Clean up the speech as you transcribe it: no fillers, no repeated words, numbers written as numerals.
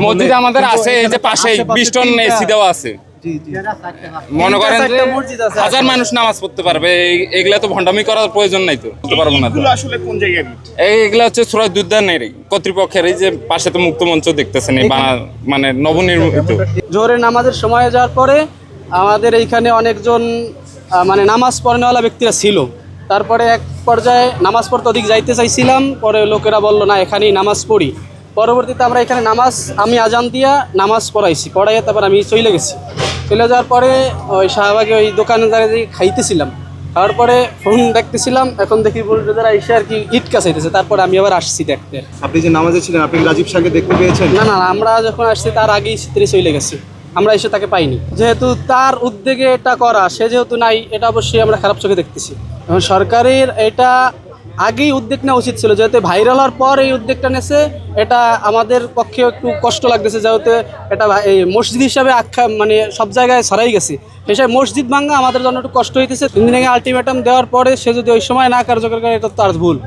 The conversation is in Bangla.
মসজিদ আমাদের আছে, এই যে পাশে 20 টন এসি দেওয়া আছে। মনে করেন যে হাজার মানুষ নামাজ পড়তে পারবে, এগুলা তো ভণ্ডামি করার প্রয়োজন নাই, তো বলতে পারবো না। আসলে কোন জায়গায়? এইগুলা হচ্ছে সুরাজ উদ্যানের কর্তৃপক্ষের, এই যে পাশে তো মুক্ত মঞ্চ দেখতেছেন, এই মানে নবনির্মিত। জোহরের নামাজের সময় যাওয়ার পরে আমাদের এইখানে অনেকজন মানে নামাজ পড়নেওয়ালা ব্যক্তিরা ছিল। তারপরে এক পর্যায়ে নামাজ পড়তে ওদিক যাইতে চাইছিলাম, পরে লোকেরা বললো না এখানেই নামাজ পড়ি। পরবর্তীতে আমরা এখানে আমি আজান দিয়া নামাজ পড়াইয়া তারপর আমি চলে গেছি। চলে যাওয়ার পরে ওই শাহবাগে ওই দোকানে দাঁড়িয়ে খাইতেছিলাম, খাওয়ার পরে ফোন দেখতেছিলাম, এখন দেখি বুলডোজাররা এসে আর কি ইট কাছাইতেছে। তারপরে আমি আবার আসছি দেখতে। আপনি যে নামাজে ছিলেন, আপনি রাজীব শাহকে দেখতে পেয়েছেন? না, আমরা যখন আসছি তার আগেই তিনি চলে গেছি, আমরা এসে তাকে পাইনি। যেহেতু তার উদ্যোগে এটা করা, সে যেহেতু নাই, এটা অবশ্যই আমরা খারাপ চোখে দেখতেছি। এবং সরকারের এটা আগেই উদ্যোগ নেওয়া উচিত ছিল, যেহেতু ভাইরাল হওয়ার পর এই উদ্যোগটা নেছে। এটা আমাদের পক্ষে একটু কষ্ট লাগতেছে, যেহেতু এটা এই মসজিদ হিসাবে মানে সব জায়গায় ছড়াই গেছে। সেই মসজিদ ভাঙা আমাদের জন্য একটু কষ্ট হইতেছে। 3 দিন আগে আলটিমেটাম দেওয়ার পরে সে যদি ওই সময় না কার্যকর করে, এটা তার ভুল।